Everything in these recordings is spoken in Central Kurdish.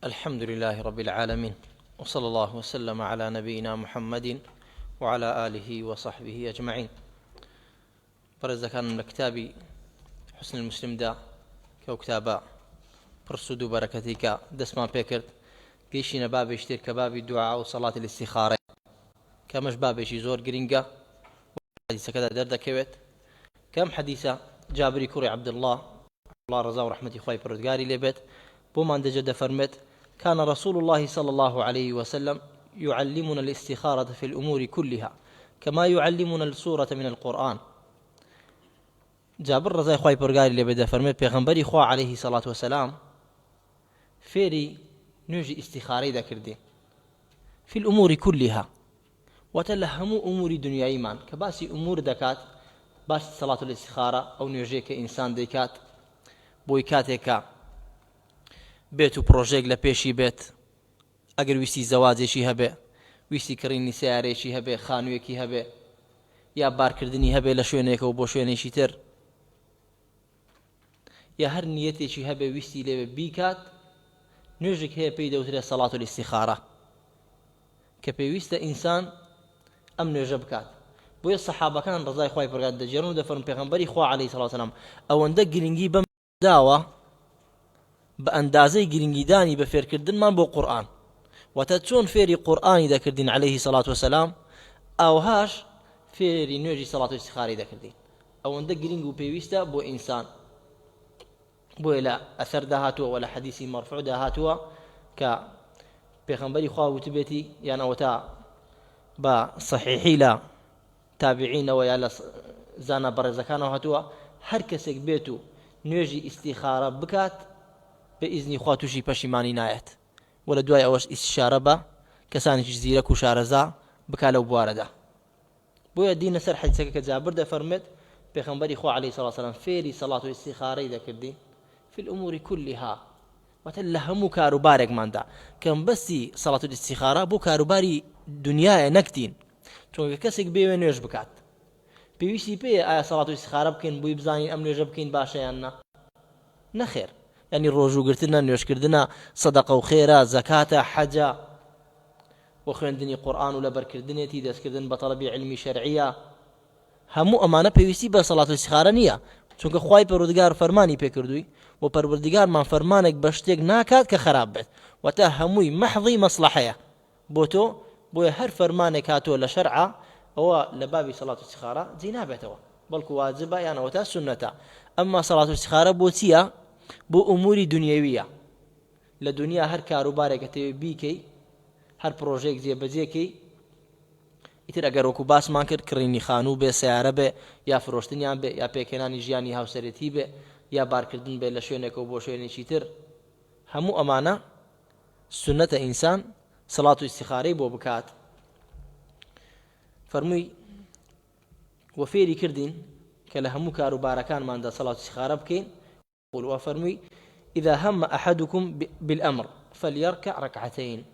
الحمد لله رب العالمين، وصلى الله وسلم على نبينا محمد وعلى آله وصحبه أجمعين. برز كان من كتاب حسن المسلم دا كتابا برسود بركتك دسما بيكرت قيشنا باب يشتر كباب الدعاء وصلاة الاستخارة كمش باب يشي زور قرنقة حديثة كذا درد كويت كم حديثة جابري كوري عبد الله رضا ورحمة إخوائي بردقاري لبيت بومان دجد فرمت كان رسول الله صلى الله عليه وسلم يعلمنا الاستخارة في الأمور كلها كما يعلمنا السورة من القرآن. جابر رضا إخوائي بردقاري لبيت فرمت بيغنبري إخوة عليه الصلاة والسلام فيري نوجي استخاري ذكردين في الأمور كلها وتلهموا أمور دنيا إيمان كباسي أمور دكات باش صلاة الاستخارة أو نوجيك إنسان ديكات بويكاتيكا بيت بروجيك لبيشي بيت اگر ويسي زواجيشي هبه ويسي كريني سياريشي هبه خانويكي هبه يا باركردني هبه لشوينيك و بوشوينيشي تر يا هر نيتيشي هبه ويسي لبه بيكات نوجك هي بيدا وتري صلاة الاستخارة كبيويست إنسان أم نوجبكات بوي الصحابة كان رضاي إخوائي برقاد دجيرون دفرن بيغنبري إخوة عليه الصلاة والسلام أو اندق جرنجي بم داوة بأندازي جرنجي داني بفيركردن ما بو قرآن وتتشون فيري قرآني ذكردين عليه الصلاة والسلام أو هاش فيري نوجي صلاة الاستخارة ذكردين أو اندق جرنجو بيويستا بو إنسان بو لا أثر دهاتوا ولا حديثي مرفوع دهاتوا ك بيغنبري إخوة وتبيتي يعني وتا با صحيحي لا تابعين ويا زانا برزكان وهاتوا هر کەسێک بێت و نوێژی استیخارە بکات بە ئیزنی خوا تووشی پەشیمانی نایەت ولا دوای ئەوەش ئیستیشارە بە کەسانێکی زیرەک و شارەزا بکا لەو بوارەدا. بۆیە دینە سەر حەدیثەکە کە جابر دەفەرمێت پێغەمبەری خوا عەلەیهی سەڵاتو وسەلام فێری سەڵات و ئیستیخارەی دەکردی في الأمور كلها واتە لە هەموو کاروبارێکماندا کەم بەستی سەڵات و ئیستیخارە بۆ کاروباری دنیایە نەکتین چونکە کەسێک بێوێ نوێژ بکات پێویستی پێیە ئایا سەڵات و ئیستیخارە بکەین بۆی بزانین ئەم نوێژە بکەین باشە یان نا نەخێر یعنی ڕۆژوگرتنە نوێژکردنە سەدەقە و خێرە زەکاتە حەجە و خوێندنی قورئان و لەبەرکردنێتی دەستکردن بە تەڵەبی علمی شەرعیە هەموو ئەمانە پێویستی بە سەڵات و ئیستیخارە نییە چونکە خوای پەروەردگار فەرمانی پێکردووی و پەروەردگارمان فەرمانێک بە شتێک ناکات کە خراپ بێت واتە هەمووی مەحضی مەسلەحەیە بۆ تۆ بۆیە هەر فەرمانێک هاتووە لە شەرعە ئەوە لە بابی سەڵات و ئیستیخارە جێی نابێتەوە بەڵکو واجبە یانەوە تا سونەتە. ئەمما سەڵات و ئیستیخارە بۆ چییە؟ بۆ ئوموری دنیەویە لە دنیا هەر کاروبارێک دەتەوێت بیکەی هەر پرۆژەیەک جێبەجێکەی ئیتر ئەگەر وەکو باسمان کرد کڕینی خانوو بێ سیارە بێ یا فرۆشتنیان بێ یا پێکهێنانی ژیانی هاوسەرەتی بێ یا بارکردن بێ لە شوێنێکەوە بۆ شوێنێکی تر هەموو ئەمانە سونەتە ئینسان سەڵات و ئیستیخارەی بۆ بکات. فەرمووی وە فێری کردین کە لە هەموو کاروبارەکانماندا سەڵات و ئیستیخارە بکەین وفرمي إذا هم أحدكم بالأمر فليركع ركعتين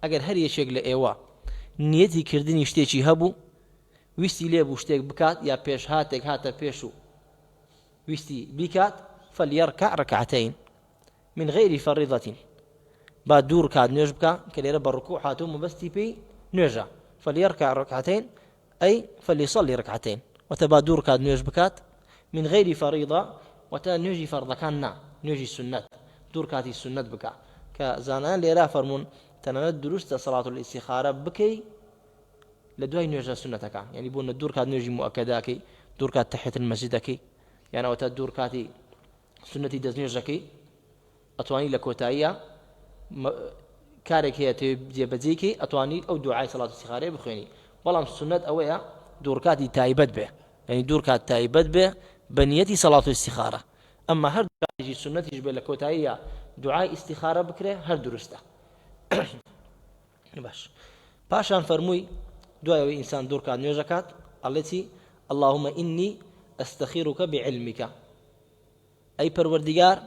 أجر هر يشيك لإيوا نيتي كردني شتيشي هبو ويستي ليبو شتيك بكات يا بيش هاتك هاتا بيشو ويستي بكات فليركع ركعتين من غير فريضة بعد دور كاد نجبك كليرا بالركوع هاتو مبستي بي نجا فليركع ركعتين أي فليصلي ركعتين وتبا دور كاد نجبكات من غير فريضة وتا نوجي فرض كان نوجي سنة دور كاتي سنة بكا كزانان ليرا فرمون تنانت درست صلاة الاستخارة بكي لدواي نوجي سنة كان يعني بون الدور كات نوجي مؤكداكي دور كات تحية المسجدكي يعني وتا دور كاتي سنتي دز نوجكي أتواني لكوتايا كارك هي تجي بزيكي أتواني أو دعاء صلاة الاستخارة بخويني والله سنة أويا دور كاتي تايبت به يعني دور كات تايبت به بنيتي صلاة الاستخارة. أما هر دعاء سنة يجب لكوتاية دعاء استخارة بكره هر درسته باشان فرموي دعاء إنسان دور كاد نيوزكات التي اللهم إني أستخيرك بعلمك أي پروردگار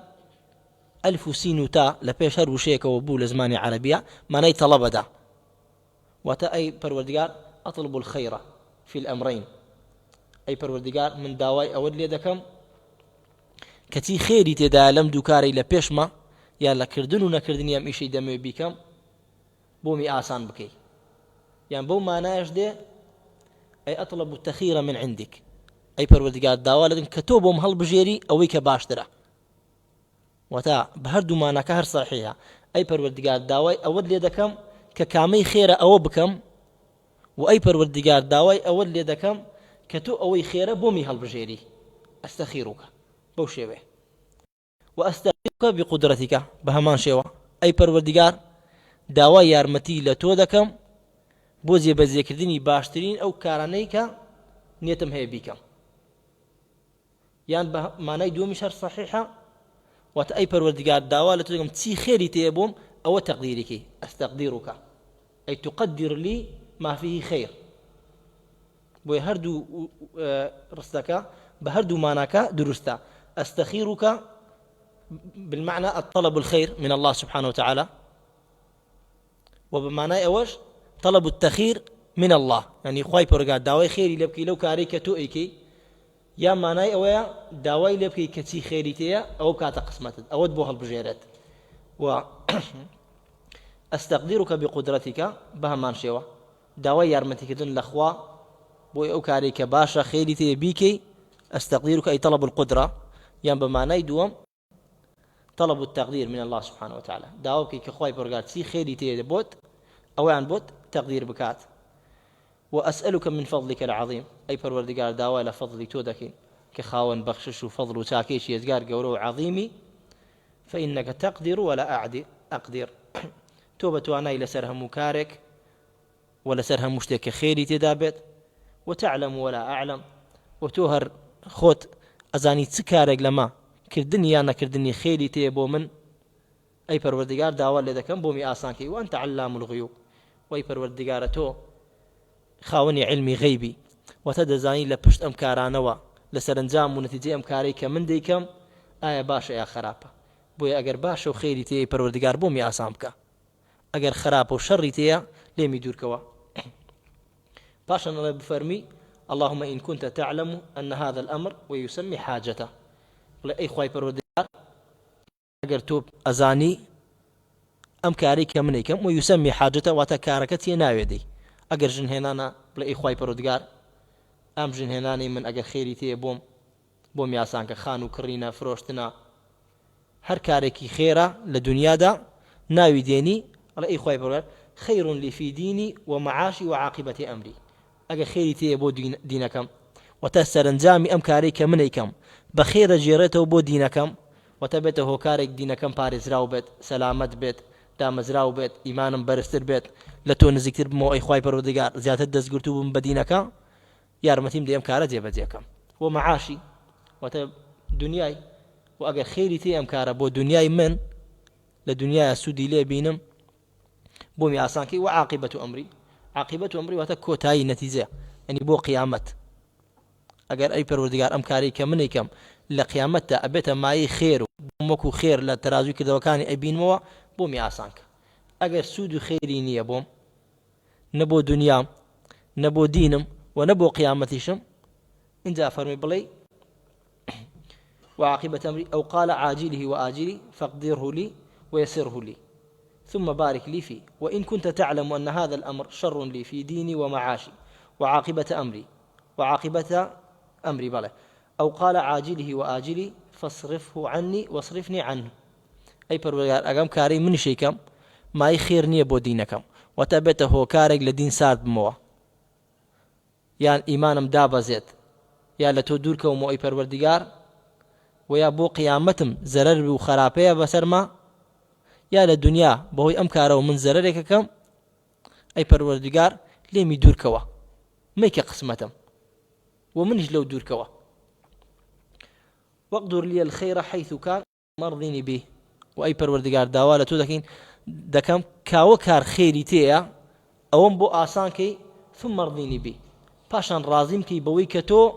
ألف سين تا لبيش هر وشيك وبول زمان عربية معنى طلب دا وتا أي پروردگار أطلب الخير في الأمرين أي پروردگار من داوای ئەوەت لێ دەکەم کەچی خێری تێدا لەم دوو کارەی لە پێشمە یا لە کردن و نەکردنی ئەم ئیشەی دەمەوێت بیکەم بۆمی ئاسان بکەی یان بەو مانایش دێ ئەی ئەطلب التەخیرە من عندك ئەی پەروەردگار داوا لەدەم کە تۆ بۆم هەڵبژێری ئەوەی کە باشترە وەتا بە هەردوو ماناکە هەر سەحیحە ئەی پەروەردگار داوای ئەوەت لێ دەکەم کە کامەی خێرە ئەوە بکەم و ئەی پەروەردگار داوای ئەوەت لێ دەکەم کە تۆ ئەوەی خێرە بۆمی هەڵبژێری ئەستەخیرۆکە بەو شێوێ و ئەستەغفیرکە بقودرەتیکە بە هەمان شێوە ئەی پەروەردگار داوای یارمەتی لە تۆ دەکەم بۆ جێبەجێکردنی باشترین ئەو کارانەی کە نێتم هەیە بیکەم یان بە مانای دووەمیش هەر سەحیحە واتە ئەی پەروەردگار داوا لە تۆ دەکەم چی خێری تێیە بۆم ئەوە تەقدیرێکی ئەستەقدیرکە ئەی تقدر لي ما فيه خير بۆیە هەردوو ڕستەکە بە هەردوو ماناکە دروستە أستخيرك بالمعنى الطلب الخير من الله سبحانه وتعالى وبمعنى أوش طلب التخير من الله يعني خواي برقاد داوي خيري لبكي لو كاريك توئيكي يا معنى أويا داوي لبكي كتي خيري تيا أو كاتا قسمتت أود بوها البجيرات و أستقدرك بقدرتك بهمان شوا داوي يارمتك دون الأخوة بو أو كاريك باشا خيري تيا بيكي أستقدرك أي طلب القدرة يعني بمعنى دوم طلب التقدير من الله سبحانه وتعالى داوكي كخواي برقات سي خيري تيدا بوت أو عن بوت تقدير بكات وأسألك من فضلك العظيم أي پروردگار داوا لفضلي تودكي كخاون بخشش وفضل وتاكيش يزقار قورو عظيمي فإنك تقدر ولا أقدر توبة أنا إلى سرها مكارك ولا سرها مشتك خيري تدابت وتعلم ولا أعلم وتوهر خوت أزاني تسكارك لما كردني يا نكردني خيري تيبو من أي پروردگار داوا لذا كم بومي آسانكي وأنت علام الغيوب وأي پروردگار تو خاوني علمي غيبي وتدزاني لپشت أمكارانوا لسرنجام ونتيجة أمكاري كمن ديكم آية باشا يا خرابة بويا أجر باشا وخيري تي پروردگار بومي آسانكا أجر خرابة وشري تي ليمي دوركوا باشا الله بفرمي اللهم إن كنت تعلم أن هذا الأمر ويسمي حاجته أي خواي پروردگار أجر توب أزاني أم كاريك منيكم ويسمي حاجته وتكاركتي ناويدي أجر جنهنانا بلا إخواي پروردگار أم جنهناني من أجر خيري تي بوم ياسانك خانو كرينا فروشتنا هر كاريكي خيرا لدنيا دا ناويديني على إخواي پروردگار خير لي في ديني ومعاشي وعاقبة أمري أجر خيري تي بو دينكم وتسرنجامي أم كاريك منيكم بخير جيرته بو دينكم وتبته كارك دينكم بارز راوبت سلامت بيت دامزراو بيت إيمانم برستر بيت لتو نزيكتر بمو أي خواي پروردگار زيادة دزگرتو بم بدينكم يارمتيم ديم كارا جيبجيكم ومعاشي وت دنياي وأجر خيري تي أم كارا بو دنياي من لدنيا سودي لي بينم بومي آسانكي وعاقبة أمري عاقبة أمري وتكوتاي نتيجة يعني بو قيامت أجر أي پروردگار أم كاري كمنيكم لقيامته أبيت معي خير ومكو خير لا ترازو كذا وكان أبين موا بومي آسانك أجر سود خيري نية بوم نبو دنيا نبو دينم ونبو قيامتيشم إن جاء فرمي بلي وعاقبة أمري أو قال عاجله وآجلي فاقدره لي ويسره لي ثم بارك لي فيه وإن كنت تعلم أن هذا الأمر شر لي في ديني ومعاشي وعاقبة أمري بله أو قال عاجله وآجلي فاصرفه عني واصرفني عنه أي پروردگار أقام كاري من شيكم ما يخير نية بو دينكم وتبته كارك لدين سارد بموا يعني إيمانم دابا زيت يا لتو دوركم أي پروردگار ويا بو قيامتم زرر وخرابية بسرما يا للدنيا بوي أمكاره من زررك كم أي پروردگار ليمي دوركوا ميك قسمتم ومنج لو دوركوا واقدر لي الخير حيث كان مرضيني به وأي پروردگار داوا لتو دكم كاو كار خيري تيا أوم بو آسان كي ثم مرضيني به پاشان رازم كي بوي كتو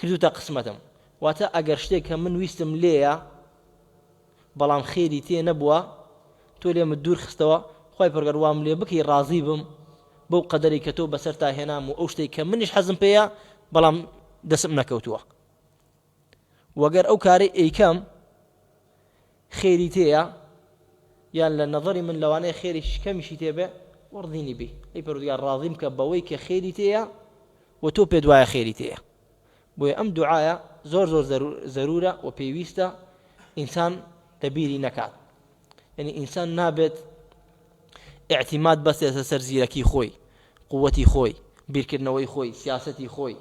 كردو تا قسمتم واتا اگر شتێک من ویستم لێیە بەڵام خێری تێ نەبووە تۆ لێمە دوور خستەوە خی پەروەردگار وام لێ بکەی ڕازی بم بەو قەدەری کە تۆ بەسەر تا هێنام و ئەو شتێک کە منیش حەزم پێیە بەڵام دەسم نەکەوتووە وەگەر ئەو کارەی ئەیکەم خێری تەیە یان لە نەظەری من لەوانەیە خێری کەمیشی تێبێ وەڕدینی بێ ئەی پەروەردگار ڕاضیم کە بەوەی کە خێری تەیە و تۆ پێت وایە خێری تەیە. بۆیە ئەم دوعایە زۆر زەرورە و پێویستە ئینسان لەبیری نەکات. یعنی ئینسان نابێت اعتیماد بەسێتە سەر زیرەکی خۆی، قووەتی خۆی، بیرکردنەوەی خۆی، سیاسەتی خۆی،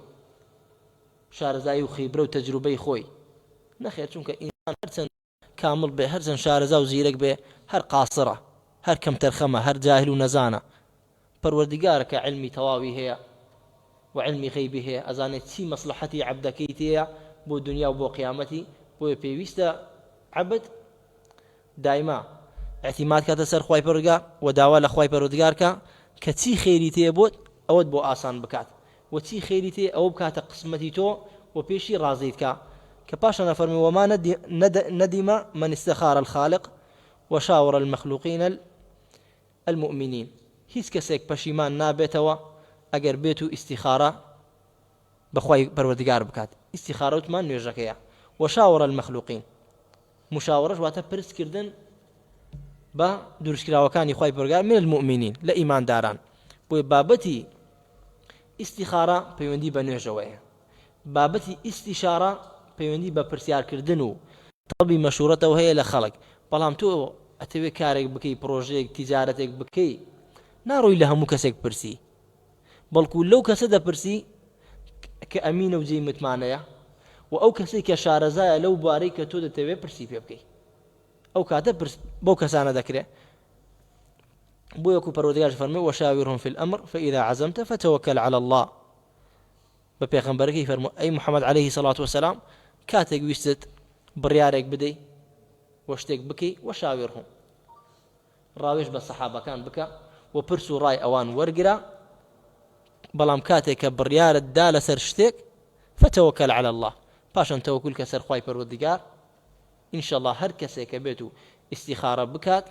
شارەزایی و خیبرە و تەجروبەی خۆی. نەخێر چونکە ئینسان هەرچەند کامل بێ، هەرچەند شارەزا و زیرەک بێ، هەر قاسڕە، هەر کەم تەرخەمە، هەر جاهل و نەزانە. پەروەردگارە کە علمی تەواوی هەیە و علمی غەیبی هەیە، ئەزانێت چی مەسلحەتی عەبدەکەی تەیە بۆ دنیا و بۆ قیامەتی. بۆیە پێویستە عەبد دایما اعتیماد کاتە سەر خوای پەروەردگار و داوا لە خوای پەروەردگار کە چی خێری تەیە بۆت ئەوەت بۆ ئاسان بکات، و چی خێری تێ ئەوە بکاتە قسمەتی تۆ و پێشی ڕازیت کە پاشان ئەفەرمێ وما ندم من استخار الخالق وشاور المخلوقين المؤمنين. هیچ کەسێک پەشیمان نابێتەوە ئەگەر بێت و ئیستیخارە بەخوای پەروەردگار بکات. ئیستیخارە وتمان نوێژەکەیە. وشاور المخلوقين، مشاورەش واتە پرسکردن بە دروستکراوەکانی خوای پەروەردگار من المؤمنين لە ئیمانداران. بۆیە بابەتی ئیستیخارە پەیوەندی بە نوێژەوەیە، بابەتی ئیستیشارە پەیوەندی بە پرسیارکردن و تەڵبی مەشورەتەوە هەیە لە خەڵک. بەڵام تۆ ئەتەوێت کارێک بکەی، پرۆژەیەک، تیجارەتێک بکەی، ناڕۆی لە هەموو کەسێک پرسی، بەڵکو لەو کەسە دەپرسی کە ئەمینە و جێی متمانەیە و ئەو کەسێک کە شارەزایە لەو بارەی کە تۆ دەتەوێت پرسی پێ بکەی. ئەو کاتە بەو کەسانە دەکرێت. بۆ یەکو پەروەردگار فەرمێ وشاورهم في الأمر فإذا عزمت فتوكل على الله. بە پێغەمبەرەکەی فەرموو ئەی محەممەد عليه الصلاة والسلام کاتێک ویستت بڕیارێک بدەی وە شتێک بکەی وشاورهم، ڕاوێژ بە سەحابەکان بکە و پرس و ڕای ئەوان وەرگرە. بەڵام کاتێک کە بڕیارت دا لەسەر شتێک فتوكل على الله، پاشان تەوەکول کە سەر خوای پەروەردگار. ئینشاءالله هەر کەسێک کە بێت و ئیستیخارە بکات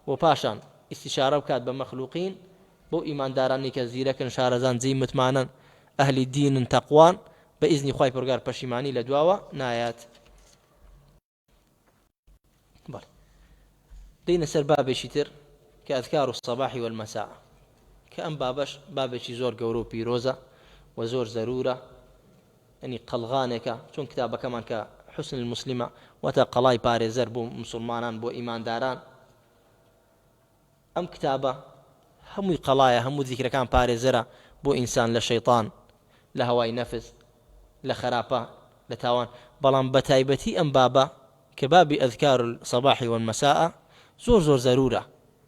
و پاشان استشارە بکات بە مەخلوقین، بۆ ئیماندارانی کە زیرەکن، شارەزان، جێی متمانن، ئەهلی دینن، تەقوان، بە ئیزنی خوای پەروەردگار پەشیمانی لە دواوە نایات. بەڵێ دەینە سەر بابێکی تر کە ئەذکار الصباح والمەساء، کە ئەم بابەش بابێکی زۆر گەورە و پیرۆزە و زۆر زەرورە. ئەنی قەڵغانێکە، چۆن کتابەکەمان کە حوسن المسلمە واتە قەڵای پارێزەر بۆ مسلمانان، بۆ ئیمانداران. ئەم کتابە هەمووی قەڵایە، هەموو ذیکرەکان پارێزەرە بۆ ئینسان لە شەیطان، لە هەوای نەفس، لە خراپە، لە تاوان. بەڵام بە تایبەتی ئەم بابە کە بابی ئەذکار الصباح والمەساء زۆر زۆر زەرورە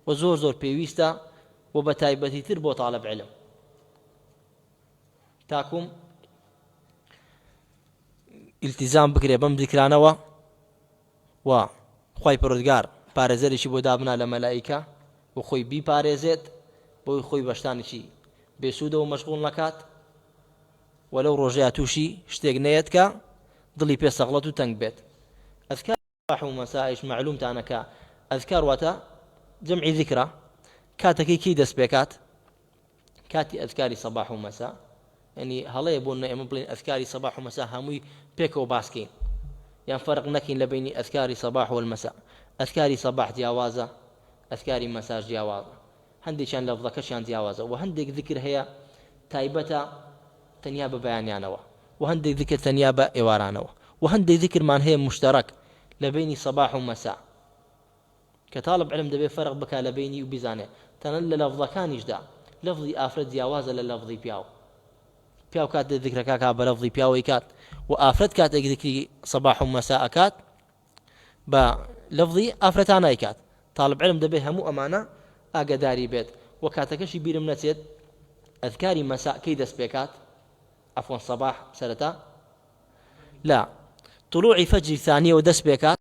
و زۆر زۆر پێویستە و بە تایبەتی تر بۆ طالب علم. تاکوم التزام بکرێ بەم ذیکرانەوە و خوای پەروەردگار پارێزەرێکی بۆ دابنا لە مەلائیکە و خۆی بیپارێزێت بۆی خۆی بەشتانێکی بێسوودە و مەشغوڵ نەکات و لەو ڕۆژەیە تووشی شتێک نەیەت کە دڵی پێ سەغڵەت و تەنگ بێت. ئەذکار صباح و مەسائش معلومتانە کە ئەذکار واتە جەمعی ذیکرە. کاتەکەی کەی دەست پێکات؟ کاتی ئەذکاری صباح و مەسا. یعنی هەڵەیە بۆ ئێمە بڵێن ئەذکاری صباح و مەسا هەمووی پێکەوە باسکەین، یان فەرق نەکەین لە بینی ئەذکاری صباح والمەسا. ئەذکاری صباح جیاوازە، ئەذکاری مەساژ جیاوازە، هەندێکیان لەفظەکەشیان جیاوازە و هەندێک ذکر هەیە تایبەتە تەنیا بە بەیانیانەوە و هەندێک ذکر تەنیا بە ئێوارانەوە و هەندێک ذکرمان هەیە مشتەرەک لە بینی صباح و مەسا کە طالب علم دەبێت فەرق بکات لە بینی و بیزانێ. تەنە لە لەفظەکانیشدا لەفظی ئافرەت جیاوازە لە لەفظی پیاو. پیاو کات ذکرەکە کات بە لەفظی پیاوەی کات و ئافرەت کاتێک ذکری صباح و مەسا ئەکات بە لەفظی ئافرەتانای کات. طالب علم دەبێت هەموو ئەمانە ئاگداری بێت و کاتەکەشی بیرم نەچێت ئەذکاری مەسا کەی دەست پێکات؟ عفوا صباح سەرەتا لا طلوعی فەجری ثانیە و دەست پێکات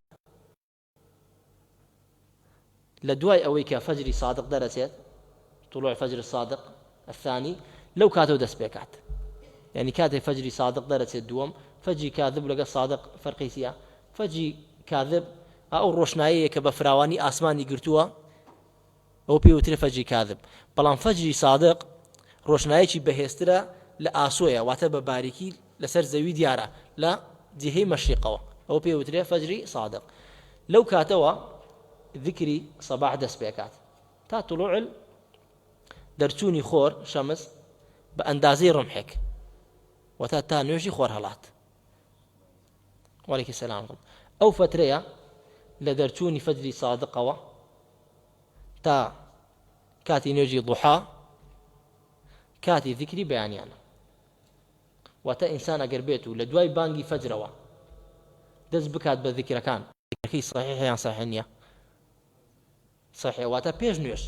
لە دوای ئەوەی کە فەجری صادق دەرەچێت، طلوع فەجر الصادق الثاني لەو کاتەوە دەست پێکات. یعنی کاتێک فەجری صادق دەرەچێت دووەم، فەجری کاذب لەگەڵ صادق فەرقی چییە؟ فەجری کاذب ئەو ڕۆشناییە کە بە فراوانی ئاسمانی گرتووە ئەو پێوترێ فەجری کاذب. بەڵام فەجری صادق ڕۆشنایەکی بەهێزترە لە ئاسۆیە، واتە بە باریکی لەسەر زەوی دیارە لە جهەی مەشریقەوە، ئەو پێوترێ فەجری صادق. لو كاتوا ذكري صباح دەست پێکات تا طلوع دەرچوونی خۆر شەمس بە ئەندازەی ڕمحێک وەتا تا نوێژی خۆر هەڵات. وعليكم السلام. ئەو فترەیە لە دەرچوونی فەجری سادقەوە تا کاتی نوێژی ضحا کاتی ذکری بەیانیانە. واتە ئینسان ئەگەر بێت و لە دوای بانگی فەجرەوە دەست بکات بە ذکرەکان، ذکرەکەی صحیح یان صحیح نییە؟ صحیح. واتە پێش نوێژ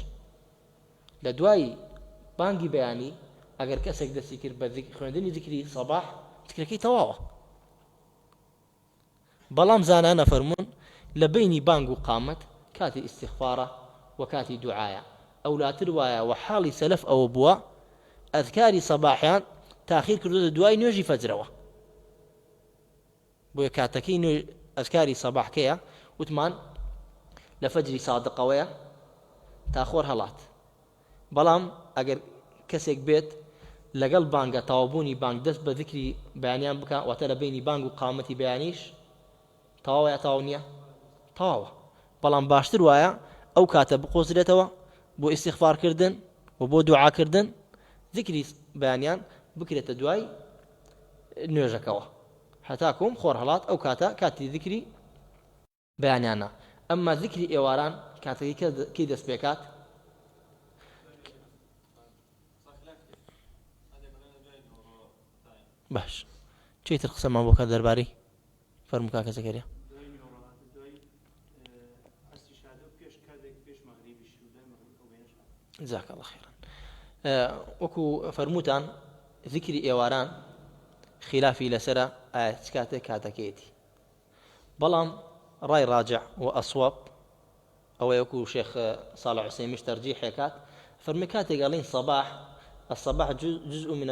لە دوای بانگی بەیانی ئەگەر کەسێک دەستی کرد بە خوێندنی ذکری سەباح ذکرەکەی تەواوە. بەڵام زانانە فەرموون لە بینی بانگ و قامەت کاتی ئیستیغفارە و کاتی دوعایە. ئەولاتر وایە و حاڵی سەلەف ئەوە بووە ئەذکاری سەباحیان تاخیر کردوتە دوای نوێژی فەجرەوە. بۆیە کاتەکەی ئەذکاری سەباحکەیە وتمان لە فەجری سادقەوەیە تا خۆر هەڵات. بەڵام ئەگەر کەسێک بێت لەگەڵ بانگە تەوابوونی بانگ دەست بە ذکری بەیانیان بکە واتە لە بینی بانگ و قامەتی بەیانیش تەواوە یا تەواو نییە؟ تەواوە. بەڵام باشتر وایە ئەو کاتە بقۆزرێتەوە بۆ ئیستیغفارکردن و بۆ دوعاکردن ذکری بەیانیان بکرێتە دوای نوێژەکەوە هەتاکۆم خۆر هەڵات. ئەو کاتە کاتی ذکری بەیانیانە. ئەمما ذکری ئێواران کاتێکی کەی دەست پێکات؟ باش چیتر قسەمان بۆ کات دەربارەی فەرموو کاکە زەکەریا. جزاك الله خيرا. وەکو فەرمووتان ذکری ئێواران خلافی لەسرە ئایا چ کاتێک کاتەکەیەتی. بەڵام ڕای ڕاجع و ئەسواب ئەوەیە وەکو شێخ صالح عوسەیمیش تەرجیحێکات فەرمی کاتێک ئەڵێن صباح الصباح جزء من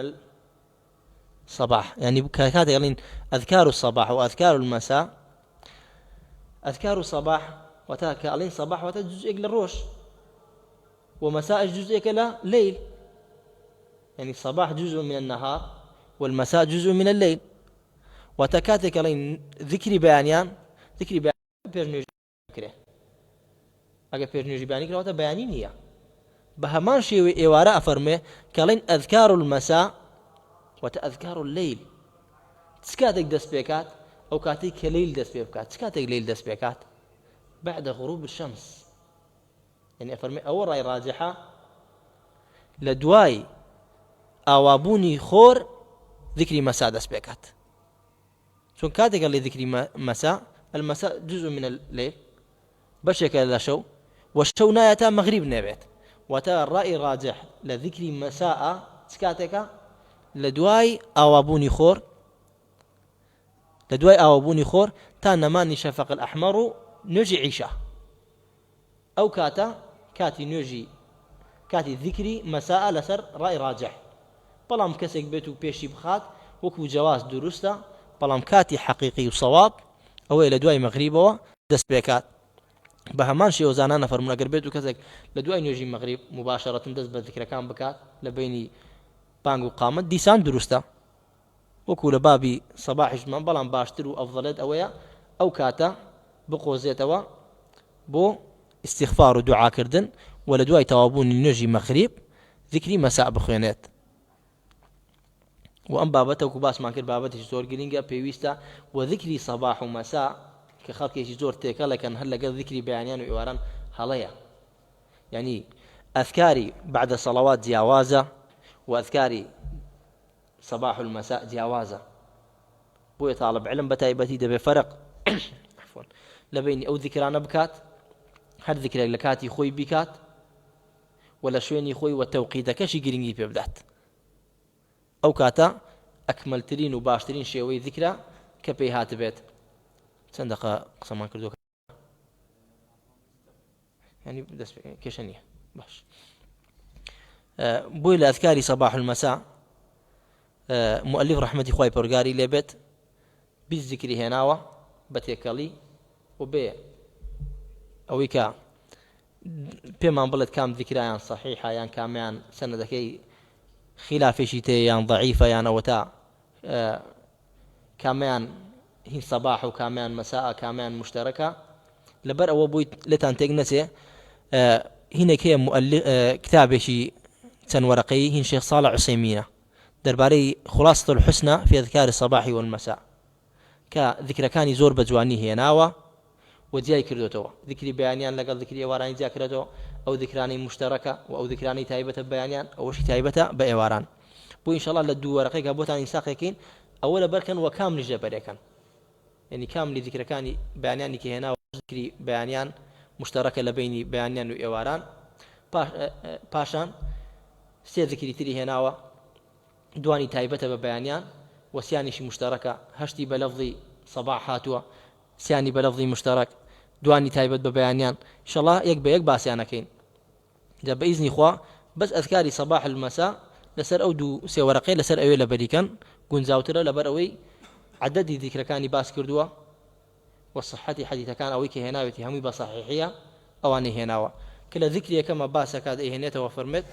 الصباح، يعني كاتێک ئەڵێن أذكار الصباح وأذكار المساء. أذكار الصباح وتا کە ئەڵێن صباح واتە جزئێک لە ڕۆژ ومساء جزء لا ليل، يعني الصباح جزء من النهار والمساء جزء من الليل. وتكاتك لين ذكري بيانيان ذكري بيان بيرنيجي كره اگر بيرنيجي بياني كره بياني نيه بهمان شيء ايوارا افرمه كلين اذكار المساء وتاذكار الليل. تسكاتك دس بيكات او كاتيك ليل دس بيكات تسكاتك ليل دس بيكات بعد غروب الشمس. يعني أفرمي أول رأي راجحة لدواي أوابوني خور ذكري مساء دس بيكات. شون كاتي قال لي ذكري مساء، المساء جزء من الليل بشكل لا شو والشو نايتا مغرب نبات. وتا الرأي راجح لذكري مساء سكاتك لدواي أوابوني خور تا نماني شفق الأحمر نجي عيشة أو كاتي نوجي كاتي ذكري مساء لسر رأي راجح. بلام كسك بيتو بيشي بخات وكو جواز درسته بلام كاتي حقيقي وصواب أو إلى دواي مغربه دس بيكات. بهمان شيء وزانانا فرمونا قربيتو كسك لدواي نوجي مغرب مباشرة دس بالذكر كان بكات لبيني بانغو قامت ديسان درسته وكو لبابي صباح جمان بلام باشتر وأفضلت أويا أو كاتا بقوزيتوا بو استغفار ودعاء كردن ولا دواي توابون نجي مغرب ذكري مساء بخوينات. وأم بابته وكباس ما كر بابته زور جرينجا بيويستا وذكري صباح ومساء كخلق يجي زور تيكا لكن هلا قال ذكري بيانيان وإيواران هلايا، يعني أذكاري بعد صلوات جوازة وأذكاري صباح المساء جوازة. بو طالب علم بتايبتي ده بفرق عفوا لبيني أو ذكران بكات هر ذكرك لكاتي خوي بكات ولا شويني خوي وتوقيتك شي جرينجي بيبدات أو كاتا أكملترين وباشترين شيوي ذكرى كبي هاتبت صندقة قسمان كردوك يعني بدس كيشانية باش بوي لأذكاري صباح المساء مؤلف رحمتي خواي برغاري لبت بالذكر هناوة بتيكالي وبي ئەوەی کە پێمان بڵێت کام ذیکرایان صحیحە یان کامیان سەنەدەکەی خلافێکی تێ یان ضعیفە یان ئەوە تا کامیان هین سەباح و کامیان مەساء کامیان مشتەرەکە لبر أو بويت لتان تجنسه هنا كي مؤلف كتابه شيء ورقي هن شيخ صالح عثيمين درباري خلاصة الحسنى في أذكار الصباح والمساء كذكر كان زور بجواني هناوا وجاي كردوتو ذكري بيانيان لقد ذكري واراني ذاكرته أو ذكراني مشتركة أو ذكراني تايبة بيانيان أو شيء تايبة بأواران بو إن شاء الله لدو ورقيك بوتان إنساقيكين أولا بركن وكامل جبريكن يعني كامل ذكر كان بيانيان كي هنا ذكري بيانيان مشتركة لبيني بيانيان وإواران باشان سي ذكري تري هناوا دواني تايبة ببيانيان وسيانيش مشتركة هشتي بلفظي صباح هاتوا سياني بلفظي مشترك دواني تايبة ببيانيان إن شاء الله يك باسيانكين إذا بإذن إخوة بس أذكاري صباح المساء لسر أو دو سي ورقي لسر أوي لبريكن قنزاوتر لبر أوي عدد ذكر كاني باس كردوا والصحة حديث كان أوي كهناوتي همي بصحيحية أواني هناوا كلا ذكري كما باس كاد إهنيته وفرمت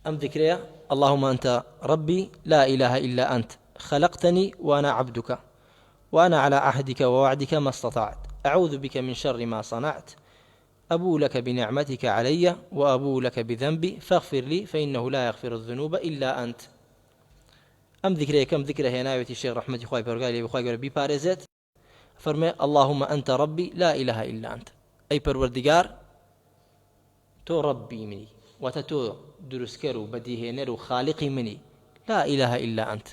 أم ذكريا اللهم أنت ربي لا إله إلا أنت خلقتني وأنا عبدك وأنا على عهدك ووعدك ما استطعت أعوذ بك من شر ما صنعت أبو لك بنعمتك علي وأبو لك بذنبي فاغفر لي فإنه لا يغفر الذنوب إلا أنت أم ذكريا كم ذكر هناية الشيخ رحمة خوي برقالي بخوي بي بارزت فرمي اللهم أنت ربي لا إله إلا أنت أي پروردگار تو ربي مني وتتو درسكر وبديهنر وخالقي مني لا إله إلا أنت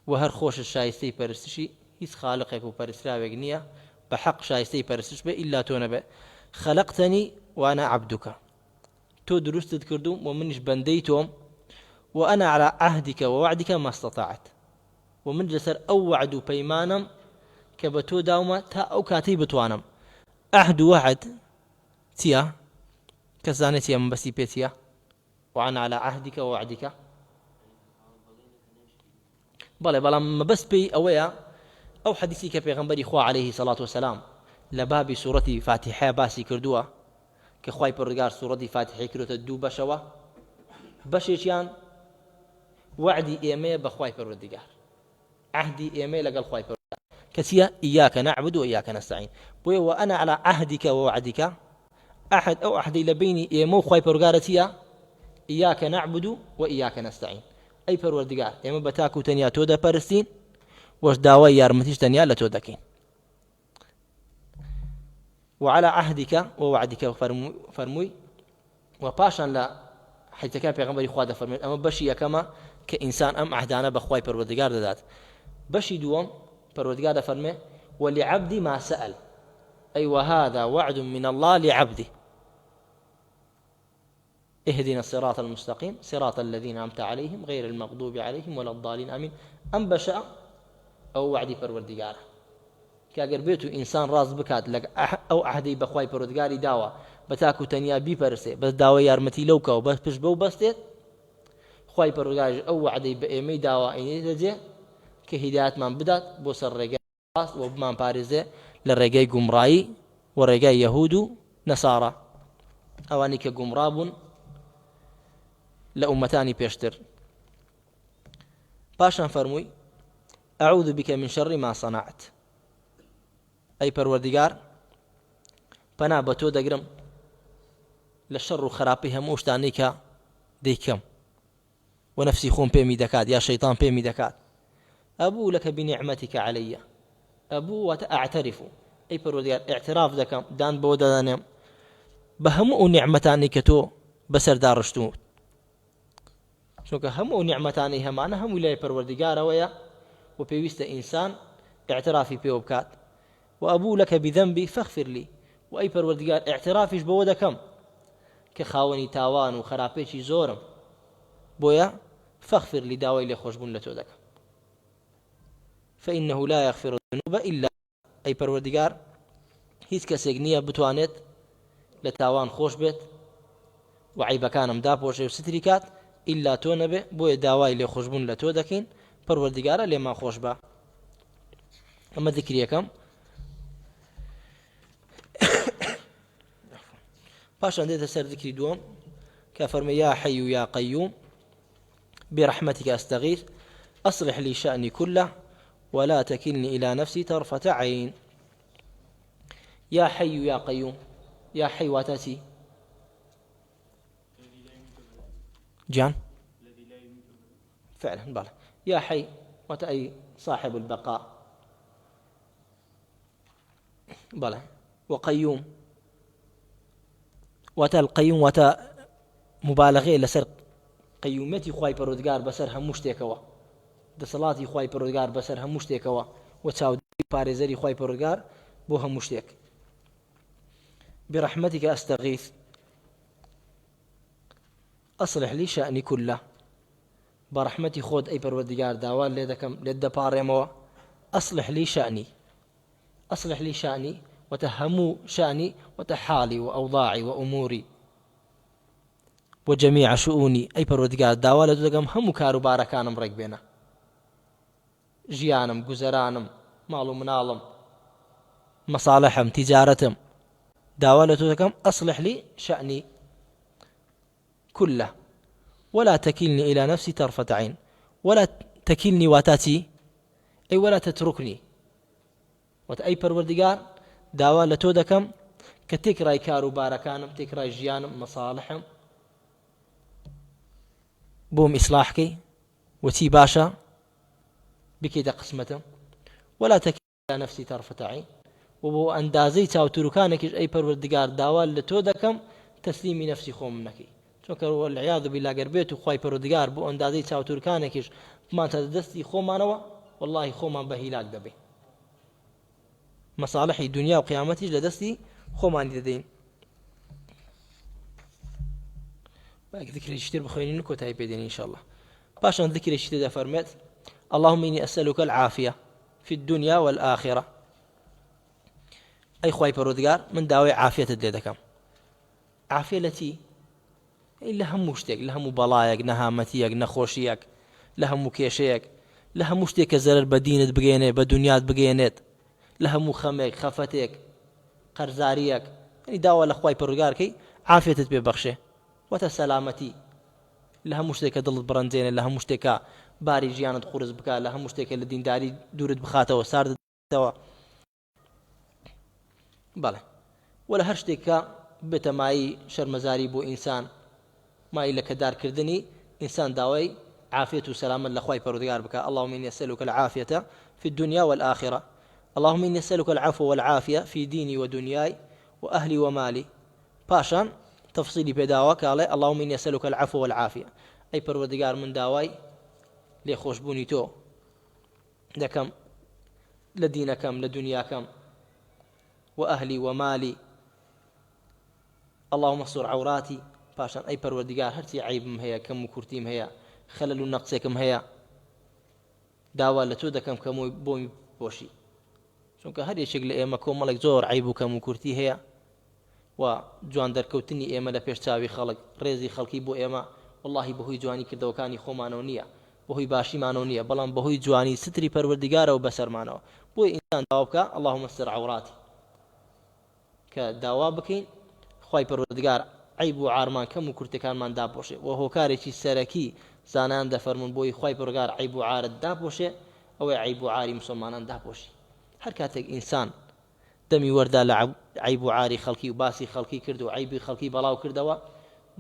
وهر خوش الشايستي پرستشي هيس خالقك وپرستراوك نية بحق شايستي پرستش به إلا تو نبه خلقتني وأنا عبدك تو درست تذكردو ومنش بنديتهم وأنا على عهدك ووعدك ما استطعت ومن جسر أو وعد بيمانم كبتو داوما تا أو كاتي بتوانم عهد وعد تيا كزانتي من بسي بيتيا وأنا على عهدك ووعدك بلا ما بس بي أويا أو حديثي كبيغمبري خوا عليه الصلاة والسلام لباب سورة فاتحة باسي كردوا كخواي برقار سورة فاتحة كردوا الدو بشوا بشيشيان وعدي إيمي بخواي برقار عهدي إيمي لقل خواي برقار كسيا إياك نعبد وإياك نستعين بوي وأنا على عهدك ووعدك أحد أو أحد لبيني إيمو خواي برقارتيا إياك نعبد وإياك نستعين أي پروردگار إيمو بتاكو تنيا تودا پرستين وش داوي يارمتيش تنيا لتودكين وعلى عهدك ووعدك فرموي وباشان لا حيث كان پیغمبري خوا فرمي أما بشي كما كإنسان أم عهدانا بخواي پروردگار دادات بشي دوم پروردگار فرمي ولعبدي ما سأل أي وهذا وعد من الله لعبدي اهدنا الصراط المستقيم صراط الذين أنعمت عليهم غير المغضوب عليهم ولا الضالين آمين أم بشأ أو وعدي پروردگار كاگر بيتو إنسان راز بكات لك أو أحدي بخواي پروردگاري داوا بتاكو تنيا بي برسي بس داوا يارمتي لوكا وبس پش بو بستيت خواي پروردگار أو وعدي بإيمي داوا إني تجي كهدايات من بدات بوسر رجاء وبمان بارزة للرجاء جمراي ورجاء يهود نصارى أواني كجمراب لأمتان بيشتر باشا فرموي أعوذ بك من شر ما صنعت أي پروردگار پنا بتو دقرم للشر خرابها موشتانيك ديكم ونفسي خون بيمي دكات يا شيطان بيمي دكات أبو لك بنعمتك علي أبو وتأعترف أي پروردگار اعتراف دكم دان بودا دانم بهمو نعمتاني كتو بسر دارشتو شوكا همو نعمتاني همانا هم ولاي پروردگار ويا وبيوست إنسان اعترافي بيوبكات وأبو لك بذنبي فاغفر لي وأي پروردگار اعترافيش بودا كم كخاوني تاوان وخرابيشي زورم بويا فاغفر لي داوي لي خوشبون لتودك فإنه لا يغفر الذنوب إلا أي پروردگار هیچ کەسێک نییە بتوانێت لە تاوان خۆش بێت وعیبەکانم داپۆشێ و ستری کات ئیلا تۆ نەبێ بۆیە داوای لێ خۆشبوون لە تۆ دەکەین پەروەردگارە لێمان خۆش بە ئەمە ذیکری یەکەم پاشان دێتە سەر ذیکری دووەم کە فەرمێ یا حەی و یا قەیوم برحمتك أستغيث أصلح لي شأني كله ولا تكلني إلى نفسي طرفة عين. يا حي يا قيوم. يا حي واتاتي جان فعلا بلى. يا حي وتأي صاحب البقاء بلى. وقيوم وتا القيوم وتا مبالغة لسر قيومتي خواي پروردگار بسر هم مشتێکەوە دەسەڵاتی خواي پروردگار بسر هم مشتێکەوە و چاودێری پارێزەری خواي پروردگار بۆ هەموو شتێک. برحمتك أستغيث أصلح لي شأني كله. برحمتي خود أي پروردگار داوال لێ دەپاڕێمەوە. أصلح لي شأني. أصلح لي شأني وتهموا شأني وتحالي وأوضاعي وأموري وجميع شؤوني. أي پروردگار داوال لێ دەکەم هەموو کاروبارەکانم ڕێک بێنە، ژیانم، گوزەرانم، ماڵ و مناڵم، مەصالحم، تیجارەتم، داوا لە تۆ دەکەم. أصلح لي شأني كله ولا تكلني إلى نفسي طرفة عين. ولا تكلني واتاتي أي ولا تتركني. وتأي پروردگار داوا لە تۆ دەکەم کە تێکڕای کاروبارەکانم، تێکڕای ژیانم، مەصالحم بۆم ئیسلاحکەی وچی باشە بکەیتە قسمەتم. ولا تكلني إلى نفسي طرفة عين. وبۆ ئەندازەی چاوتروکانێکیش ئەی پەروەردگار داوا لە تۆ دەکەم تەسلیمی نەفسی خۆم نەکەی. چونکە والعیاذ بالله گەر بێت و خوای پەروەردگار بۆ ئەندازەی چاوتروکانێکیش بمانتە دەستی خۆمانەوە، واللهی خۆمان بە هیلاک دەبێ. مەصالحی دنیا و قیامەتیش لە دەستی خۆمانی دەدەین. ذكرێکی تر بخوێنین و کۆتایی پێ دێنین ئینشاءالله. پاشان ذكرێکی تر دەفەرمێت اللهم إني أسألك العافية في الدنيا والآخرة. أي خواي پروردگار من داوای عافیتت لێ دەکەم. عافیە لە چی؟ لە هەموو شتێک، لە هەموو بەڵایەک، نەهامەتیەک، نەخۆشیەک، لە هەموو کێشەیەک، لە هەموو شتێک کە زەرەر بە دینت بگەێنێت، بە دنیات بگەێنێت، لە هەموو خەمێک، خەفەتێک، قەرزاریەک. ینی داوا لە خوای پەروەردگارکەی عافیەتت پێ بەخشێ وەتە سەلامەتی لە هەموو شتێک کە دڵت بڕەنجێنێت، لە هەموو شتێکە باری ژیانت قورس بکات، لە هەموو شتێکە لە دینداری دوورت بخاتەوە، ساردت بکاتەوە. بەڵێ ولا هەر شتێکە بێتە مای شەرمەزاری بۆ ئینسان، مای لە کەدارکردنی ئینسان داوای عافیت و سەلامەت لە خوای پەروەردگار بکات. اللهم إني أسألك العافية في الدنيا والآخرة. اللهم إني أسألك العفو والعافية في ديني ودنياي وأهلي ومالي. پاشان تفصيلي بێداوە کاڵێ اللهم إني أسألك العفو والعافية. ئەی پەروەردگار من داوای لێخۆشبوونی تۆ دەکەم لە دینەکەم، لە دنیاکەم، وأهلي ومالي. اللهم استر عوراتي. پاشان ئەی پەروەردگار هەرچی عیبم هەیە، کەم و کورتیم هەیە، خەلەل و نەقسێکم هەیە، داوا لە تۆ دەکەم کە بۆمی بۆشی. چونکە هەر یەکێک لە ئێمە کۆمەڵێک زۆر عیب و کەم و کورتی هەیە و جوان دەرکەوتنی ئێمە لە پێش چاوی خەڵک، ڕێزی خەڵکی بۆ ئێمە واللهی بەهۆی جوانی کردەوەکانی خۆمانەوە نییە، بەهۆی باشیمانەوە نییە، بەڵام بەهۆی جوانی ستری پەروەردگارەوە بەسەرمانەوە. بۆی ئینسان داوا بکە اللهم استر عوراتی، کە داوا بکەین خوای پەروەردگار عیب و عارمان کەم و کورتەکانمان داپۆشێ. و هۆکارێکی سەرەکی زانان دەفەرمون بۆی خوای پەروەردگار عیب و عارت داپۆشێ ئەوەی عیب و عاری مسلمانان داپۆشی. هەر کاتێک ئینسان دەمی وەردا لە عیب و عاری خەڵکی و باسی خەڵکی کرد و عیبی خەڵکی بەڵاو کردەوە،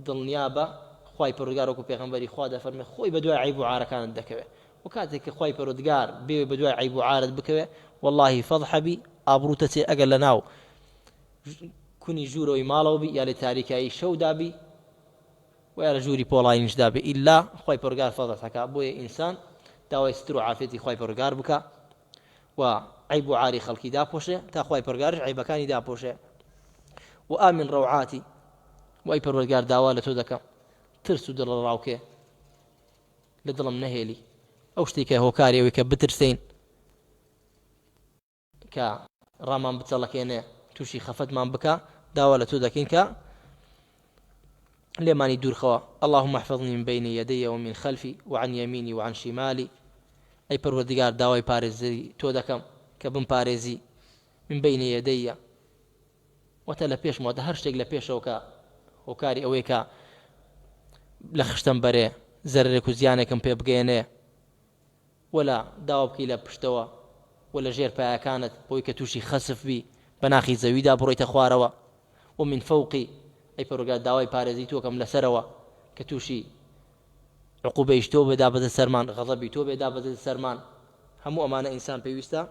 دڵنیا بە خوای پەروەردگار وەکو پێغەمبەری خوا دەفەرمێ خۆی بەدوای عیب و عارەکانت دەکەوێت. و کاتێک کە خوای پەروەردگار بێ بەدوای عیب و عارت بکەوێ واللهی فەضحەبی ئابڕوتە چێ ئەگەر لە ناو کونی ژوورەوەی ماڵەوە بی یا لە تاریکایی شەودا بی و یا لە ژووری پۆڵاینیشدا بێ ئیلا خوای پەروەردگار فەضحەکە. بۆیە ئینسان داوای ستر و عافیەتی خوای پەروەردگار بکە و عیب و عاری خەڵکی داپۆشێ تا خوای پەروەردگارش عیبەکانی داپۆشێ. و ئامن ڕەوعاتی. و ئەی پەروەردگار داوا لە تۆ دەکەم ترس و دڵ ڕاوکێ لە دڵم نەهێلی، ئەو شتێکە هۆکاری ئەوەی کە بترسین کە ڕامان بچەڵەکێنێ، تووشی خەفەتمان بکە، داوا لە تۆ دەکەین کە لێمانی دوورخەوە. اللهم احفظني من بين يدي ومن خلفي وعن يميني وعن شمالي. ئەی پەروەردگار داوای پارێزی تۆ دەکەم کە بم پارێزی من بين يدي وەتە لە پێشمەوە هەر شتێک لە پێشەوە کە هۆکاری ئەوەی کە لە خشتم بەرێ زەرێک و زیانێکم پێ بگەێنێ، وەلا داوا بکەی لە پشتەوە ولا ژێر پایەکانت بۆی کە تووشی خەسف بی بە ناخی زەویدا بڕۆیتە خوارەوە ومن فەوقی ئەی پەروەردگار داوای پارێزی تۆ کەم لەسەرەوە کە تووشی عقوبەیش تۆ بێدا بەدە سەرمان غەضەبی تۆ بێدا بەدە سەرمان هەموو ئەمانە ئینسان پێویستە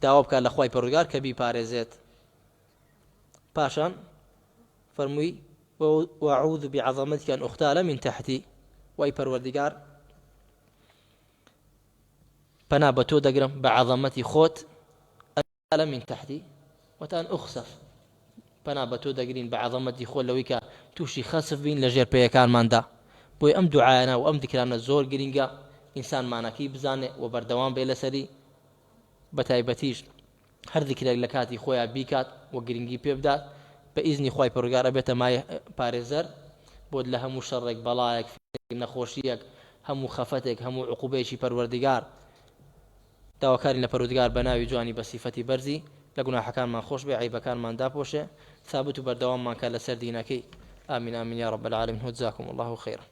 داوا بکات لە خوای پەروەردگار کە بیپارێزێت. پاشان فەرمووی وأعوذ بعظمتك أن أختال من تحتي وأي پەروەردگار پەنا بە تۆ دەگرم بە عەظەمەتی خۆت ئەن من تحتی وتان أخسف پەنا بە تۆ دەگرین بە عەظەمەتی خۆت لەوەی کە تووشی خەسف بین لە ژێر پێیەکانماندا. بۆی ئەم دوعایانە و ئەم دیکرانە زۆر گرینگە ئینسان مانەکەی بزانێ و بەردەوام بێ لەسەری بە تایبەتیش هەر دیکرێک لە کاتی خۆیان بیکات و گرنگی پێ بدات بە ئیزنی خوای پەروەردگار ئەبێتە مای پارێزەر بۆت لە هەموو شەڕێک بەڵایەک نەخۆشیەک هەموو خەفەتێک هەموو عقوبەیەکی پەروەردگار داواکاری لە پەروەردگار بە ناوی جوانی بە سیفەتی بەرزی لە گوناحەکانمان خۆش بێ عیبەکانمان داپۆشێ ثابت و بەردەواممان کات لەسەر دینەکەی. آمین آمین یا رب العالمین. جزاكم الله خيرا.